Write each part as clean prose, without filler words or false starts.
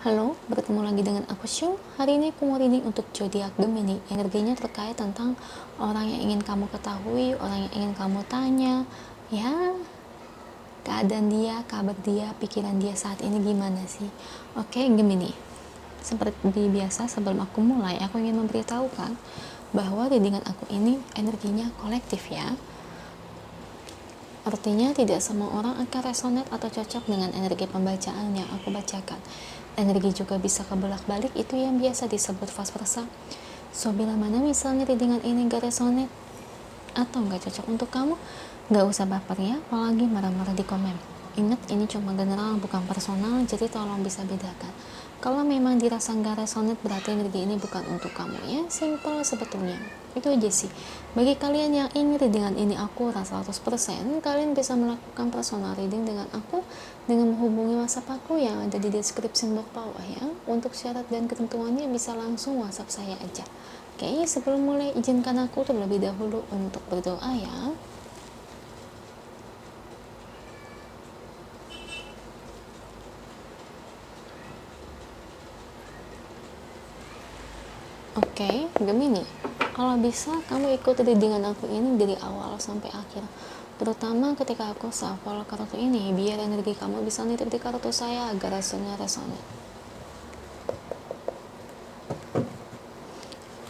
Halo, bertemu lagi dengan aku Syu. Hari ini aku mau reading untuk zodiak Gemini. Energinya terkait tentang orang yang ingin kamu ketahui, orang yang ingin kamu tanya, ya, keadaan dia, kabar dia, pikiran dia saat ini gimana sih? Oke, Gemini. Seperti biasa, sebelum aku mulai, aku ingin memberitahukan bahwa readingan aku ini energinya kolektif ya. Artinya tidak semua orang akan resonate atau cocok dengan energi pembacaan yang aku bacakan. Energi juga bisa kebelak-balik, itu yang biasa disebut vice versa. So, bila mana misalnya readingan ini gak resonate atau gak cocok untuk kamu, gak usah baper ya, apalagi marah-marah di komen. Ingat, ini cuma general, bukan personal, jadi tolong bisa bedakan. Kalau memang dirasa gak resonate, berarti energi ini bukan untuk kamu ya, simple sebetulnya. Itu aja sih. Bagi kalian yang ingin readingan ini akurat 100%, kalian bisa melakukan personal reading dengan aku dengan menghubungi WhatsApp aku yang ada di description box bawah ya. Untuk syarat dan ketentuannya bisa langsung WhatsApp saya aja. Oke, sebelum mulai izinkan aku terlebih dahulu untuk berdoa ya. Oke, Gemini, kalau bisa kamu ikut readingan aku ini dari awal sampai akhir, terutama ketika aku shuffle kartu ini, biar energi kamu bisa nitip di kartu saya agar hasilnya resonate.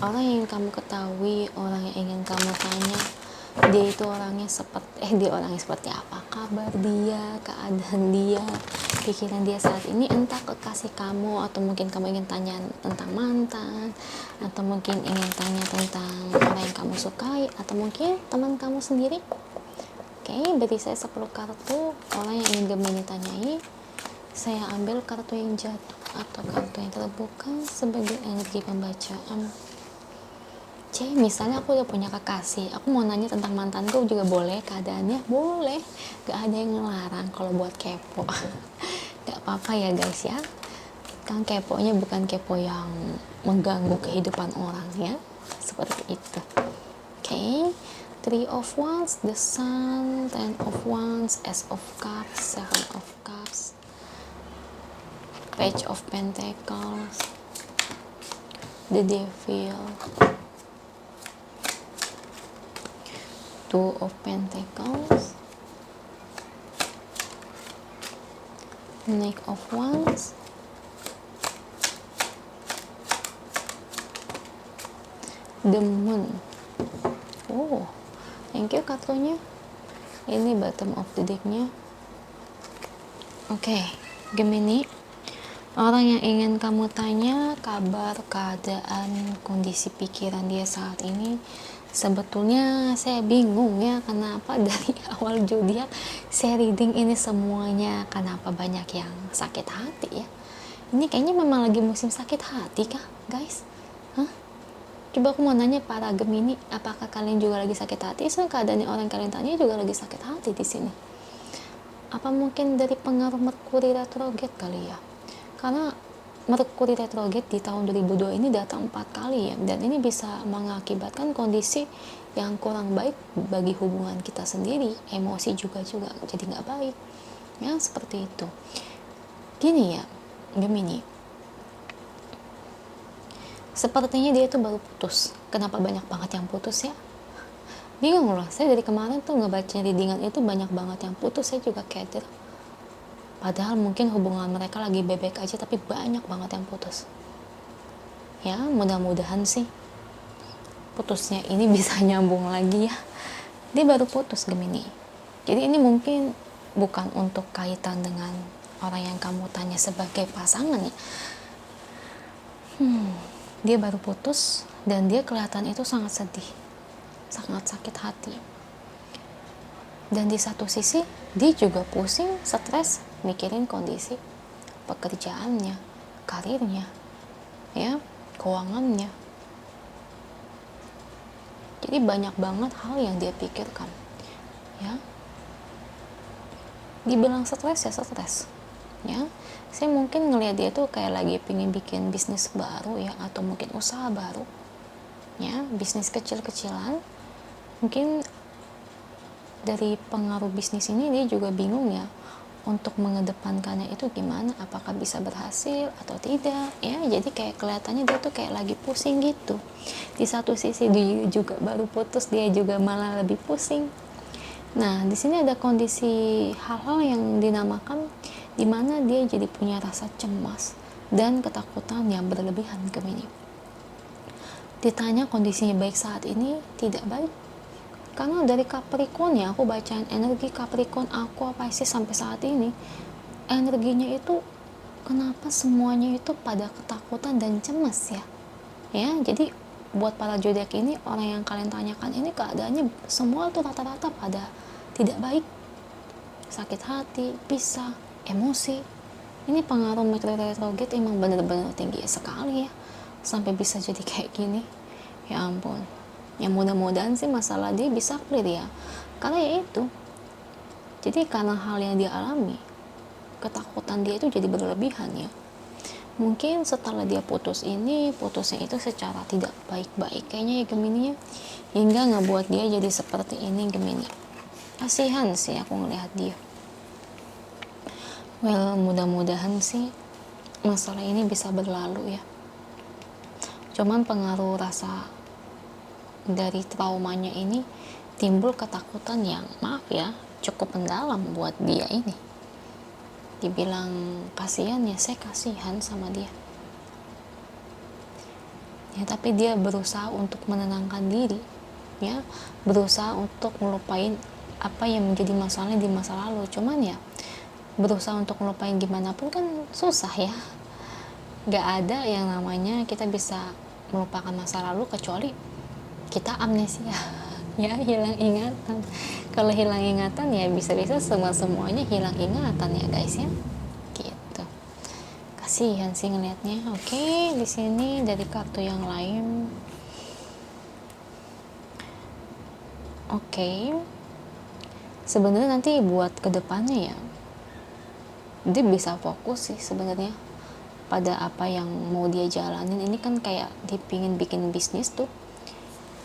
Orang yang ingin kamu ketahui, orang yang ingin kamu tanya, dia orangnya seperti apa, kabar dia, keadaan dia, pikiran dia saat ini, entah kekasih kamu, atau mungkin kamu ingin tanya tentang mantan, atau mungkin ingin tanya tentang orang yang kamu sukai, atau mungkin teman kamu sendiri. Oke, beri saya 10 kartu orang yang ingin Gemini tanyai. Saya ambil kartu yang jatuh atau kartu yang terbuka sebagai energi pembacaan. Misalnya aku udah punya kekasih, aku mau nanya tentang mantanku juga boleh, keadaannya boleh, gak ada yang ngelarang kalau buat kepo. Gak apa-apa ya guys ya, kan keponya bukan kepo yang mengganggu kehidupan orang ya, seperti itu. Oke, Three of Wands, the Sun, Ten of Wands, Ace of Cups, Seven of Cups, Page of Pentacles, the Devil, Two of Pentacles, Knight of Wands, the Moon. Oh, thank you kartunya. Ini bottom of the decknya. Oke, Gemini, orang yang ingin kamu tanya kabar, keadaan, kondisi pikiran dia saat ini. Sebetulnya saya bingung ya, kenapa dari awal zodiak saya reading ini semuanya, kenapa banyak yang sakit hati ya. Ini kayaknya memang lagi musim sakit hati kah guys? Coba aku mau nanya para Gemini, apakah kalian juga lagi sakit hati? So, keadaannya orang yang kalian tanya juga lagi sakit hati di sini. Apa mungkin dari pengaruh Merkuri retrograde kali ya? Karena Merkuri retrograde di tahun 2002 ini datang 4 kali ya, dan ini bisa mengakibatkan kondisi yang kurang baik bagi hubungan kita sendiri, emosi juga jadi nggak baik ya, seperti itu. Gini ya Gemini, sepertinya dia itu baru putus. Kenapa banyak banget yang putus ya? Bingung loh, saya dari kemarin tuh ngebaca readingan itu banyak banget yang putus, saya juga keder. Padahal mungkin hubungan mereka lagi bebek aja, tapi banyak banget yang putus. Ya, mudah-mudahan sih putusnya ini bisa nyambung lagi ya. Dia baru putus Gemini. Jadi ini mungkin bukan untuk kaitan dengan orang yang kamu tanya sebagai pasangan ya. Dia baru putus dan dia kelihatan itu sangat sedih, sangat sakit hati. Dan di satu sisi dia juga pusing, stres, mikirin kondisi pekerjaannya, karirnya, ya, keuangannya. Jadi banyak banget hal yang dia pikirkan, ya. Dibilang stres ya stres, ya. Saya mungkin ngelihat dia tuh kayak lagi pengen bikin bisnis baru ya, atau mungkin usaha baru, ya, bisnis kecil-kecilan. Mungkin dari pengaruh bisnis ini dia juga bingung ya, untuk mengedepankannya itu gimana, apakah bisa berhasil atau tidak ya. Jadi kayak kelihatannya dia tuh kayak lagi pusing gitu. Di satu sisi dia juga baru putus, dia juga malah lebih pusing. Nah, di sini ada kondisi hal-hal yang dinamakan dimana dia jadi punya rasa cemas dan ketakutan yang berlebihan. Gemini ditanya kondisinya baik saat ini, tidak baik. Karena dari Capricorn ya, aku bacain energi Capricorn aku apa sih sampai saat ini, energinya itu kenapa semuanya itu pada ketakutan dan cemas ya. Ya, jadi buat para zodiak ini, orang yang kalian tanyakan ini keadaannya semua tuh rata-rata pada tidak baik. Sakit hati, pisah, emosi. Ini pengaruh Mercury retrograde emang bener-bener tinggi sekali ya, sampai bisa jadi kayak gini. Ya ampun. Ya mudah-mudahan sih masalah dia bisa clear ya. Karena ya itu. Jadi karena hal yang dia alami, ketakutan dia itu jadi berlebihan ya. Mungkin setelah dia putus ini, putusnya itu secara tidak baik-baik kayaknya ya Gemini ya, hingga ngebuat dia jadi seperti ini Gemini. Kasihan sih aku ngelihat dia. Well, mudah-mudahan sih masalah ini bisa berlalu ya. Cuman pengaruh rasa dari traumanya ini timbul ketakutan yang maaf ya cukup mendalam buat dia ini. Dibilang kasihan ya, saya kasihan sama dia ya, tapi dia berusaha untuk menenangkan diri ya, berusaha untuk melupain apa yang menjadi masalahnya di masa lalu. Cuman ya berusaha untuk melupain gimana pun kan susah ya. Gak ada yang namanya kita bisa melupakan masa lalu kecuali kita amnesia ya, hilang ingatan. Kalau hilang ingatan ya bisa-bisa semuanya hilang ingatan ya guys ya, gitu. Kasihan sih ngelihatnya. Oke, di sini dari kartu yang lain. Oke, sebenarnya nanti buat kedepannya ya dia bisa fokus sih sebenarnya pada apa yang mau dia jalanin. Ini kan kayak dia pingin bikin bisnis tuh,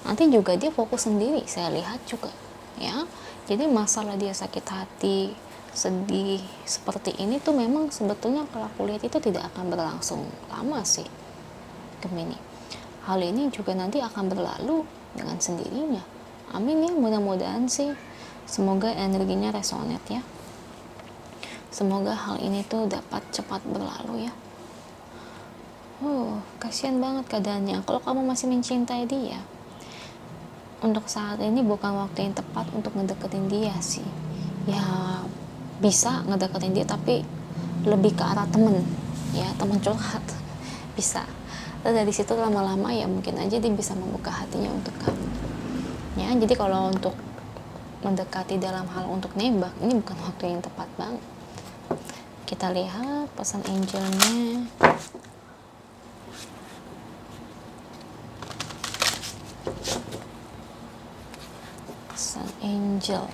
nanti juga dia fokus sendiri saya lihat juga ya. Jadi masalah dia sakit hati, sedih seperti ini tuh memang sebetulnya kalau aku lihat itu tidak akan berlangsung lama sih Gemini. Hal ini juga nanti akan berlalu dengan sendirinya. Amin ya, mudah-mudahan sih. Semoga energinya resonate ya, semoga hal ini tuh dapat cepat berlalu ya. Kasihan banget keadaannya. Kalau kamu masih mencintai dia, untuk saat ini bukan waktu yang tepat untuk ngedeketin dia sih ya. Bisa ngedeketin dia tapi lebih ke arah temen ya, temen curhat bisa. Dan dari situ lama-lama ya mungkin aja dia bisa membuka hatinya untuk kamu ya. Jadi kalau untuk mendekati dalam hal untuk nembak, ini bukan waktu yang tepat banget. Kita lihat pesan angelnya. Pesan angel.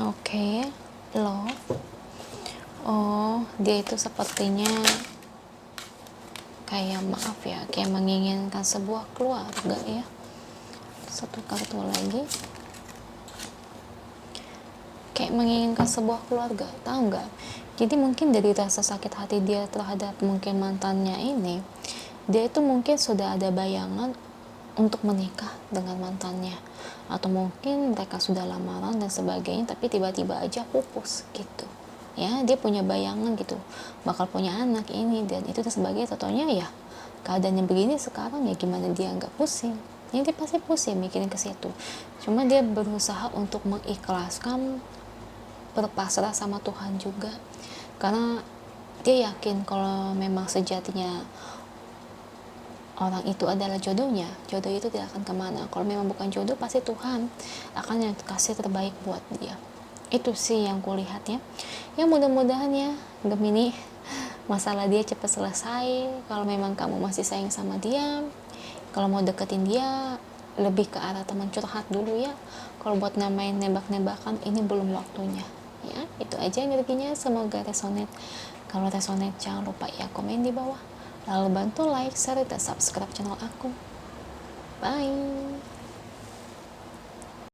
Oke, love. Oh, dia itu sepertinya kayak maaf ya, kayak menginginkan sebuah keluarga ya. Satu kartu lagi, kayak menginginkan sebuah keluarga, tahu nggak? Jadi mungkin dari rasa sakit hati dia terhadap mungkin mantannya ini, dia itu mungkin sudah ada bayangan untuk menikah dengan mantannya, atau mungkin mereka sudah lamaran dan sebagainya, tapi tiba-tiba aja pupus gitu ya. Dia punya bayangan gitu bakal punya anak ini dan itu dan sebagainya. Contohnya ya keadaannya begini sekarang ya, gimana dia nggak pusing ya, dia pasti pusing mikirin ke situ. Cuma dia berusaha untuk mengikhlaskan, berpasrah sama Tuhan juga, karena dia yakin kalau memang sejatinya orang itu adalah jodohnya, jodoh itu tidak akan kemana. Kalau memang bukan jodoh, pasti Tuhan akan yang kasih terbaik buat dia. Itu sih yang kulihat ya. Ya mudah-mudahan ya Gemini, masalah dia cepat selesai. Kalau memang kamu masih sayang sama dia, kalau mau deketin dia, lebih ke arah teman curhat dulu ya. Kalau buat namain nembak-nembakan, ini belum waktunya ya. Itu aja energinya, semoga resonate. Kalau resonate jangan lupa ya komen di bawah, lalu bantu like, share, dan subscribe channel aku. Bye.